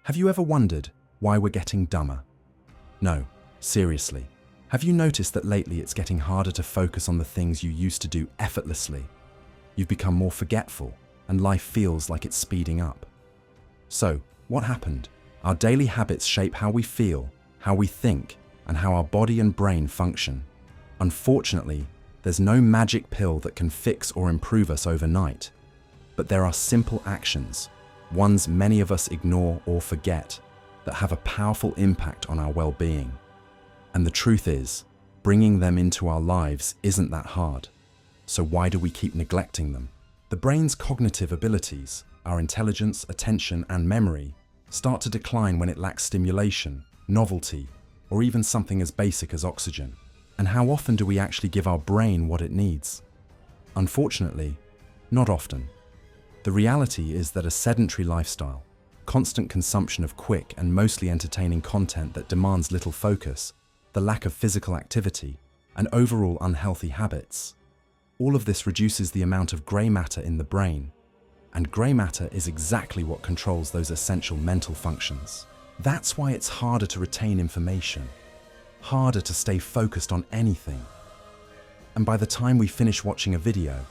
Have you ever wondered why we're getting dumber? No, seriously. Have you noticed that lately it's getting harder to focus on the things you used to do effortlessly? You've become more forgetful, and life feels like it's speeding up. So, what happened? Our daily habits shape how we feel, how we think, and how our body and brain function. Unfortunately, there's no magic pill that can fix or improve us overnight. But there are simple actions, ones many of us ignore or forget, that have a powerful impact on our well-being. And the truth is, bringing them into our lives isn't that hard. So why do we keep neglecting them? The brain's cognitive abilities, our intelligence, attention, and memory, start to decline when it lacks stimulation, novelty, or even something as basic as oxygen. And how often do we actually give our brain what it needs? Unfortunately, not often. The reality is that a sedentary lifestyle, constant consumption of quick and mostly entertaining content that demands little focus, the lack of physical activity, and overall unhealthy habits, all of this reduces the amount of grey matter in the brain. And grey matter is exactly what controls those essential mental functions. That's why it's harder to retain information, harder to stay focused on anything. And by the time we finish watching a video,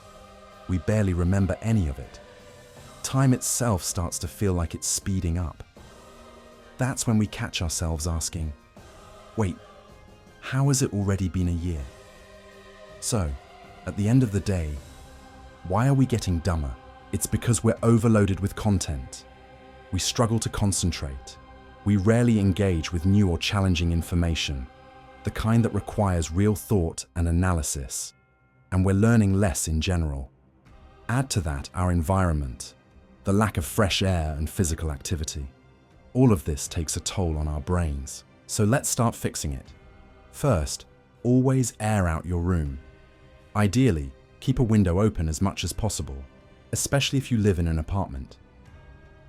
we barely remember any of it. Time itself starts to feel like it's speeding up. That's when we catch ourselves asking, wait, how has it already been a year? So, at the end of the day, why are we getting dumber? It's because we're overloaded with content. We struggle to concentrate. We rarely engage with new or challenging information, the kind that requires real thought and analysis. And we're learning less in general. Add to that our environment, the lack of fresh air and physical activity. All of this takes a toll on our brains. So let's start fixing it. First, always air out your room. Ideally, keep a window open as much as possible, especially if you live in an apartment.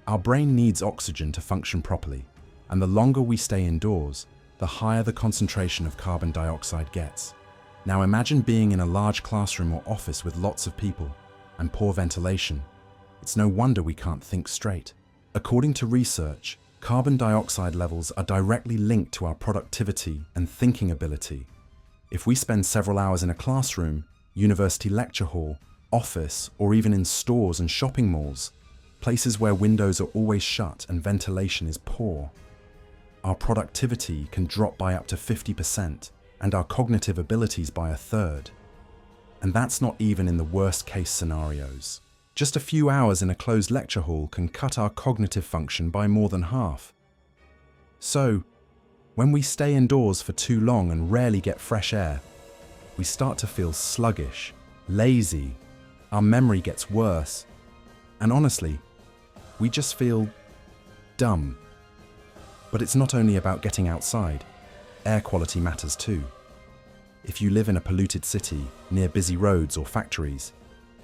Our brain needs oxygen to function properly, and the longer we stay indoors, the higher the concentration of carbon dioxide gets. Now imagine being in a large classroom or office with lots of people and poor ventilation. It's no wonder we can't think straight. According to research, carbon dioxide levels are directly linked to our productivity and thinking ability. If we spend several hours in a classroom, university lecture hall, office, or even in stores and shopping malls, places where windows are always shut and ventilation is poor, our productivity can drop by up to 50% and our cognitive abilities by a third. And that's not even in the worst case scenarios. Just a few hours in a closed lecture hall can cut our cognitive function by more than half. So, when we stay indoors for too long and rarely get fresh air, we start to feel sluggish, lazy, our memory gets worse, and honestly, we just feel dumb. But it's not only about getting outside. Air quality matters too. If you live in a polluted city, near busy roads or factories,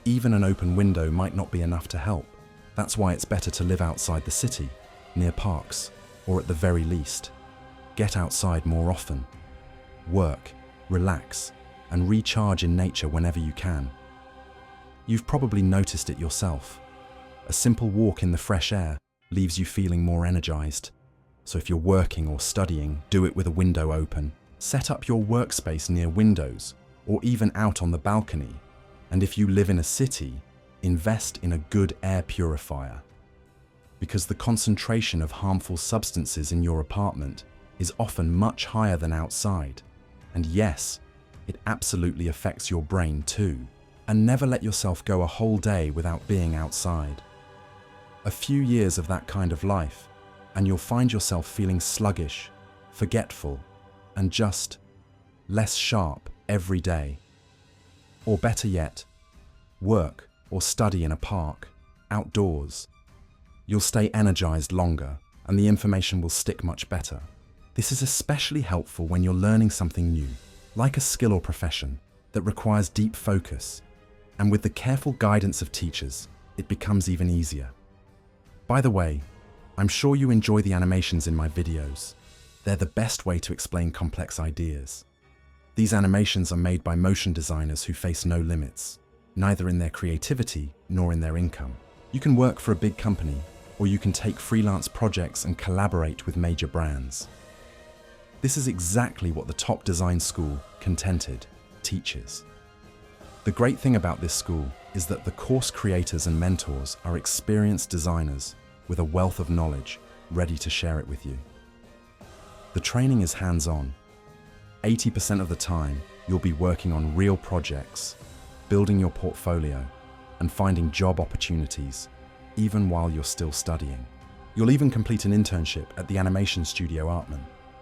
even an open window might not be enough to help. That's why it's better to live outside the city, near parks, or at the very least, get outside more often. Work, relax, and recharge in nature whenever you can. You've probably noticed it yourself. A simple walk in the fresh air leaves you feeling more energized. So if you're working or studying, do it with a window open. Set up your workspace near windows, or even out on the balcony. And if you live in a city, invest in a good air purifier. Because the concentration of harmful substances in your apartment is often much higher than outside. And yes, it absolutely affects your brain too. And never let yourself go a whole day without being outside. A few years of that kind of life, and you'll find yourself feeling sluggish, forgetful, and just less sharp every day. Or better yet, work or study in a park, outdoors. You'll stay energized longer, and the information will stick much better. This is especially helpful when you're learning something new, like a skill or profession that requires deep focus. And with the careful guidance of teachers, it becomes even easier. By the way, I'm sure you enjoy the animations in my videos. They're the best way to explain complex ideas. These animations are made by motion designers who face no limits, neither in their creativity nor in their income. You can work for a big company or you can take freelance projects and collaborate with major brands. This is exactly what the top design school, Contented, teaches. The great thing about this school is that the course creators and mentors are experienced designers with a wealth of knowledge, ready to share it with you. The training is hands-on. 80% of the time, you'll be working on real projects, building your portfolio, and finding job opportunities, even while you're still studying. You'll even complete an internship at the animation studio Artman.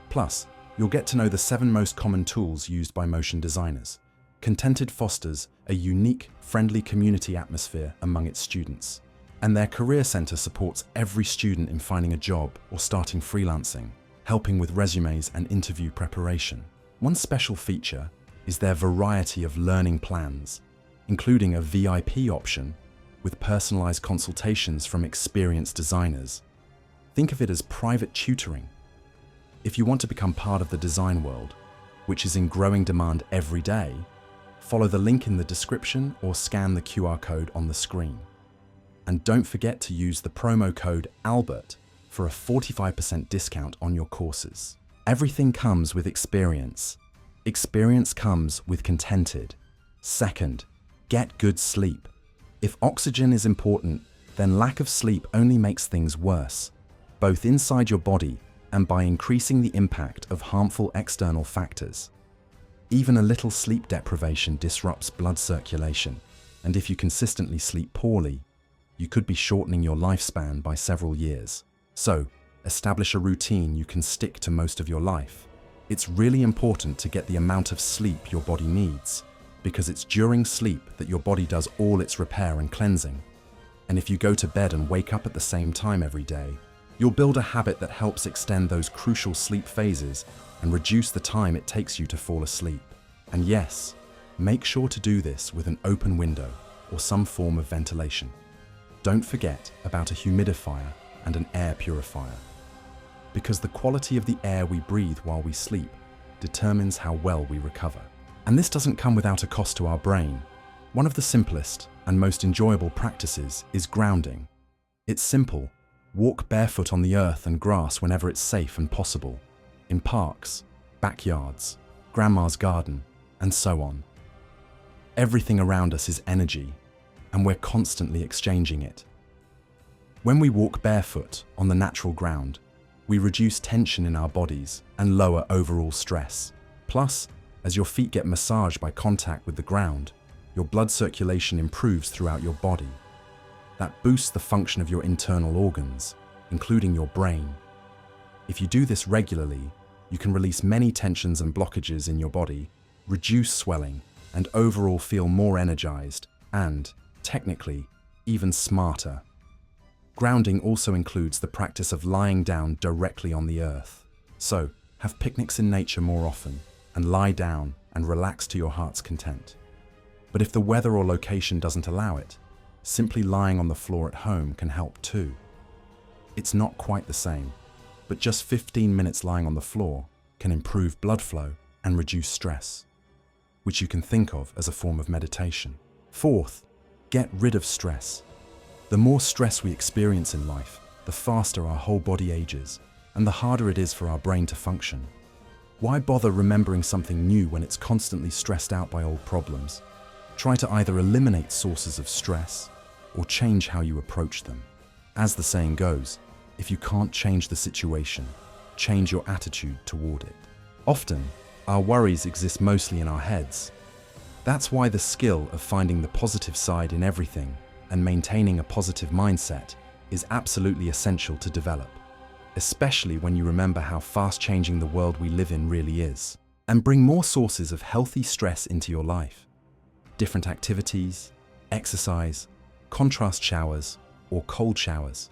Plus, you'll get to know the 7 most common tools used by motion designers. Contented fosters a unique, friendly community atmosphere among its students, and their career center supports every student in finding a job or starting freelancing, helping with resumes and interview preparation. One special feature is their variety of learning plans, including a VIP option with personalized consultations from experienced designers. Think of it as private tutoring. If you want to become part of the design world, which is in growing demand every day, follow the link in the description or scan the QR code on the screen. And don't forget to use the promo code ALBERT for a 45% discount on your courses. Everything comes with experience. Experience comes with Contented. Second, get good sleep. If oxygen is important, then lack of sleep only makes things worse, both inside your body and by increasing the impact of harmful external factors. Even a little sleep deprivation disrupts blood circulation, and if you consistently sleep poorly, you could be shortening your lifespan by several years. So, establish a routine you can stick to most of your life. It's really important to get the amount of sleep your body needs, because it's during sleep that your body does all its repair and cleansing. And if you go to bed and wake up at the same time every day, you'll build a habit that helps extend those crucial sleep phases and reduce the time it takes you to fall asleep. And yes, make sure to do this with an open window or some form of ventilation. Don't forget about a humidifier and an air purifier, because the quality of the air we breathe while we sleep determines how well we recover. And this doesn't come without a cost to our brain. One of the simplest and most enjoyable practices is grounding. It's simple. Walk barefoot on the earth and grass whenever it's safe and possible, in parks, backyards, grandma's garden, and so on. Everything around us is energy, and we're constantly exchanging it. When we walk barefoot on the natural ground, we reduce tension in our bodies and lower overall stress. Plus, as your feet get massaged by contact with the ground, your blood circulation improves throughout your body. That boosts the function of your internal organs, including your brain. If you do this regularly, you can release many tensions and blockages in your body, reduce swelling, and overall feel more energized and, technically, even smarter. Grounding also includes the practice of lying down directly on the earth. So, have picnics in nature more often, and lie down and relax to your heart's content. But if the weather or location doesn't allow it, simply lying on the floor at home can help too. It's not quite the same, but just 15 minutes lying on the floor can improve blood flow and reduce stress, which you can think of as a form of meditation. Fourth, get rid of stress. The more stress we experience in life, the faster our whole body ages, and the harder it is for our brain to function. Why bother remembering something new when it's constantly stressed out by old problems? Try to either eliminate sources of stress or change how you approach them. As the saying goes, if you can't change the situation, change your attitude toward it. Often, our worries exist mostly in our heads. That's why the skill of finding the positive side in everything and maintaining a positive mindset is absolutely essential to develop, especially when you remember how fast-changing the world we live in really is. And bring more sources of healthy stress into your life. Different activities, exercise, contrast showers, or cold showers.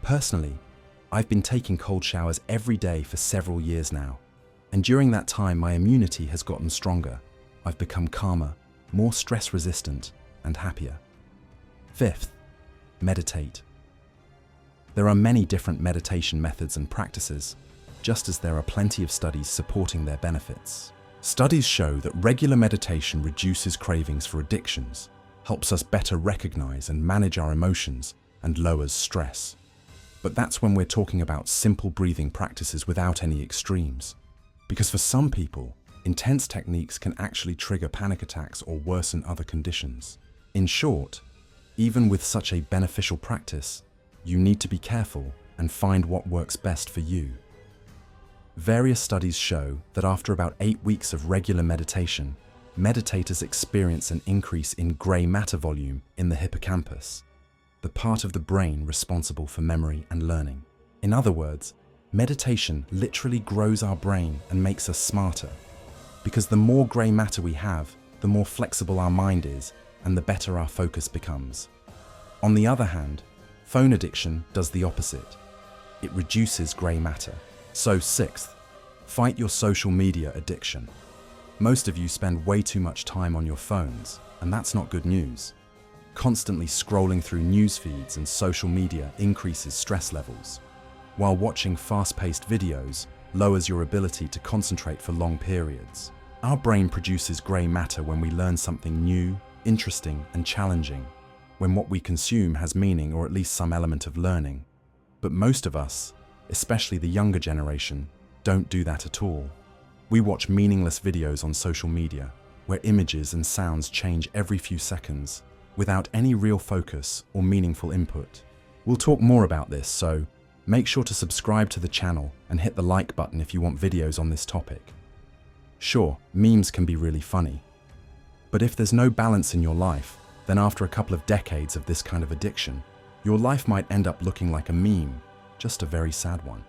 Personally, I've been taking cold showers every day for several years now, and during that time my immunity has gotten stronger. I've become calmer, more stress-resistant, and happier. Fifth, meditate. There are many different meditation methods and practices, just as there are plenty of studies supporting their benefits. Studies show that regular meditation reduces cravings for addictions, helps us better recognize and manage our emotions, and lowers stress. But that's when we're talking about simple breathing practices without any extremes. Because for some people, intense techniques can actually trigger panic attacks or worsen other conditions. In short, even with such a beneficial practice, you need to be careful and find what works best for you. Various studies show that after about 8 weeks of regular meditation, meditators experience an increase in gray matter volume in the hippocampus, the part of the brain responsible for memory and learning. In other words, meditation literally grows our brain and makes us smarter. Because the more gray matter we have, the more flexible our mind is and the better our focus becomes. On the other hand, phone addiction does the opposite. It reduces gray matter. So sixth, fight your social media addiction. Most of you spend way too much time on your phones, and that's not good news. Constantly scrolling through news feeds and social media increases stress levels, while watching fast-paced videos lowers your ability to concentrate for long periods. Our brain produces gray matter when we learn something new, interesting, and challenging, when what we consume has meaning or at least some element of learning. But most of us, especially the younger generation, don't do that at all. We watch meaningless videos on social media, where images and sounds change every few seconds, without any real focus or meaningful input. We'll talk more about this, so make sure to subscribe to the channel and hit the like button if you want videos on this topic. Sure, memes can be really funny, but if there's no balance in your life, then after a couple of decades of this kind of addiction, your life might end up looking like a meme, just a very sad one.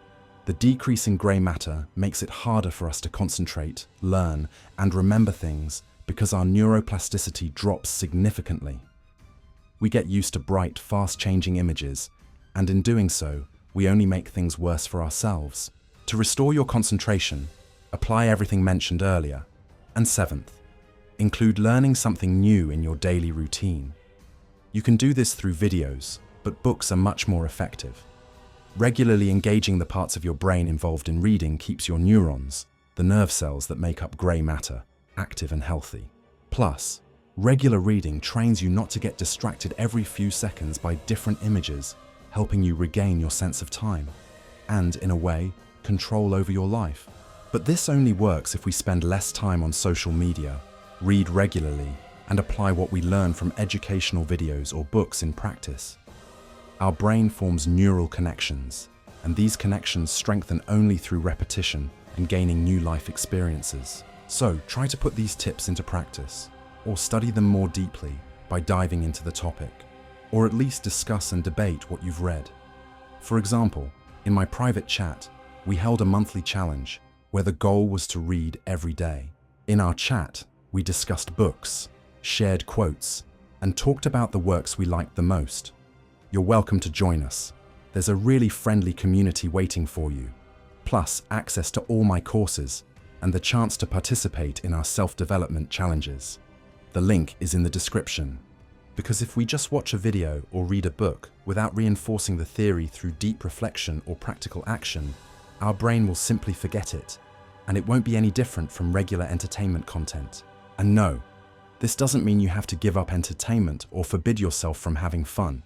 The decrease in grey matter makes it harder for us to concentrate, learn, and remember things because our neuroplasticity drops significantly. We get used to bright, fast-changing images, and in doing so, we only make things worse for ourselves. To restore your concentration, apply everything mentioned earlier. And seventh, include learning something new in your daily routine. You can do this through videos, but books are much more effective. Regularly engaging the parts of your brain involved in reading keeps your neurons, the nerve cells that make up grey matter, active and healthy. Plus, regular reading trains you not to get distracted every few seconds by different images, helping you regain your sense of time and, in a way, control over your life. But this only works if we spend less time on social media, read regularly, and apply what we learn from educational videos or books in practice. Our brain forms neural connections, and these connections strengthen only through repetition and gaining new life experiences. So, try to put these tips into practice, or study them more deeply by diving into the topic, or at least discuss and debate what you've read. For example, in my private chat, we held a monthly challenge where the goal was to read every day. In our chat, we discussed books, shared quotes, and talked about the works we liked the most. You're welcome to join us. There's a really friendly community waiting for you, plus access to all my courses and the chance to participate in our self-development challenges. The link is in the description. Because if we just watch a video or read a book without reinforcing the theory through deep reflection or practical action, our brain will simply forget it, and it won't be any different from regular entertainment content. And no, this doesn't mean you have to give up entertainment or forbid yourself from having fun.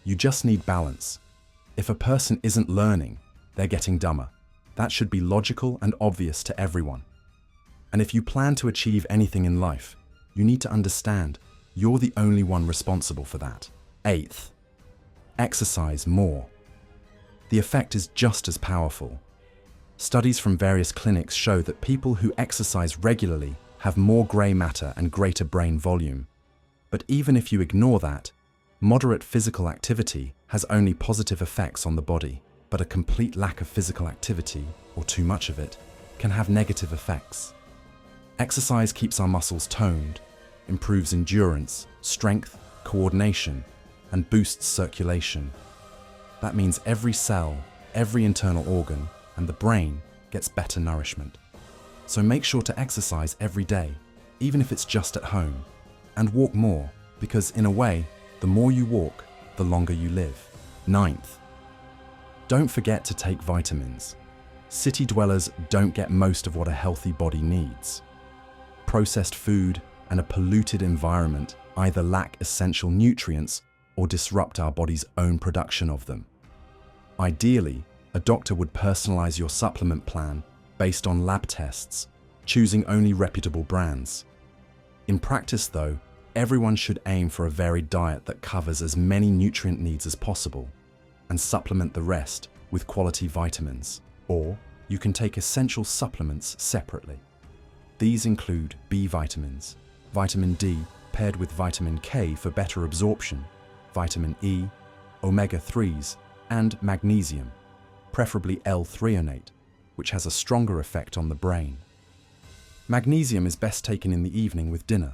You just need balance. If a person isn't learning, they're getting dumber. That should be logical and obvious to everyone. And if you plan to achieve anything in life, you need to understand you're the only one responsible for that. Eighth, exercise more. The effect is just as powerful. Studies from various clinics show that people who exercise regularly have more grey matter and greater brain volume. But even if you ignore that, moderate physical activity has only positive effects on the body, but a complete lack of physical activity, or too much of it, can have negative effects. Exercise keeps our muscles toned, improves endurance, strength, coordination, and boosts circulation. That means every cell, every internal organ, and the brain gets better nourishment. So make sure to exercise every day, even if it's just at home, and walk more, because in a way, the more you walk, the longer you live. Ninth, don't forget to take vitamins. City dwellers don't get most of what a healthy body needs. Processed food and a polluted environment either lack essential nutrients or disrupt our body's own production of them. Ideally, a doctor would personalize your supplement plan based on lab tests, choosing only reputable brands. In practice, though, everyone should aim for a varied diet that covers as many nutrient needs as possible and supplement the rest with quality vitamins. Or you can take essential supplements separately. These include B vitamins, vitamin D paired with vitamin K for better absorption, vitamin E, omega-3s, and magnesium, preferably L-threonate, which has a stronger effect on the brain. Magnesium is best taken in the evening with dinner,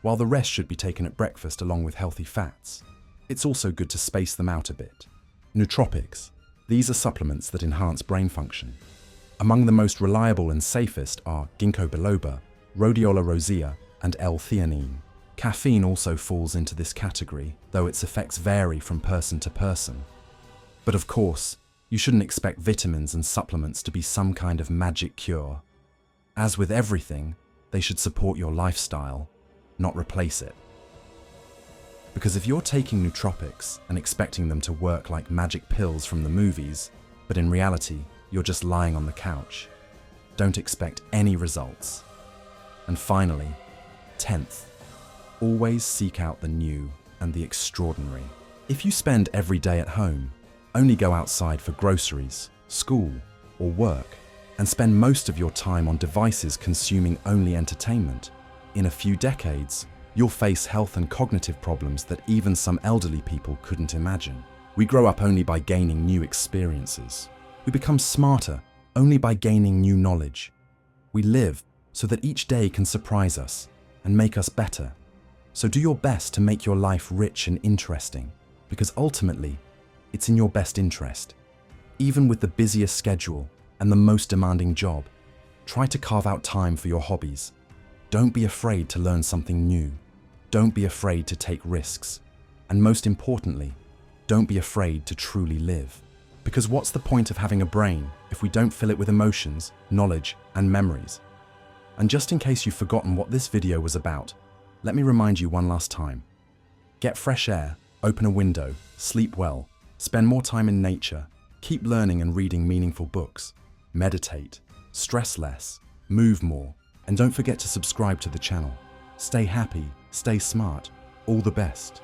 while the rest should be taken at breakfast along with healthy fats. It's also good to space them out a bit. Nootropics. These are supplements that enhance brain function. Among the most reliable and safest are ginkgo biloba, rhodiola rosea, and L-theanine. Caffeine also falls into this category, though its effects vary from person to person. But of course, you shouldn't expect vitamins and supplements to be some kind of magic cure. As with everything, they should support your lifestyle, not replace it. Because if you're taking nootropics and expecting them to work like magic pills from the movies, but in reality, you're just lying on the couch, don't expect any results. And finally, 10th, always seek out the new and the extraordinary. If you spend every day at home, only go outside for groceries, school, or work, and spend most of your time on devices consuming only entertainment, in a few decades, you'll face health and cognitive problems that even some elderly people couldn't imagine. We grow up only by gaining new experiences. We become smarter only by gaining new knowledge. We live so that each day can surprise us and make us better. So do your best to make your life rich and interesting, because ultimately, it's in your best interest. Even with the busiest schedule and the most demanding job, try to carve out time for your hobbies. Don't be afraid to learn something new. Don't be afraid to take risks. And most importantly, don't be afraid to truly live. Because what's the point of having a brain if we don't fill it with emotions, knowledge, and memories? And just in case you've forgotten what this video was about, let me remind you one last time. Get fresh air, open a window, sleep well, spend more time in nature, keep learning and reading meaningful books, meditate, stress less, move more, and don't forget to subscribe to the channel. Stay happy, stay smart, all the best.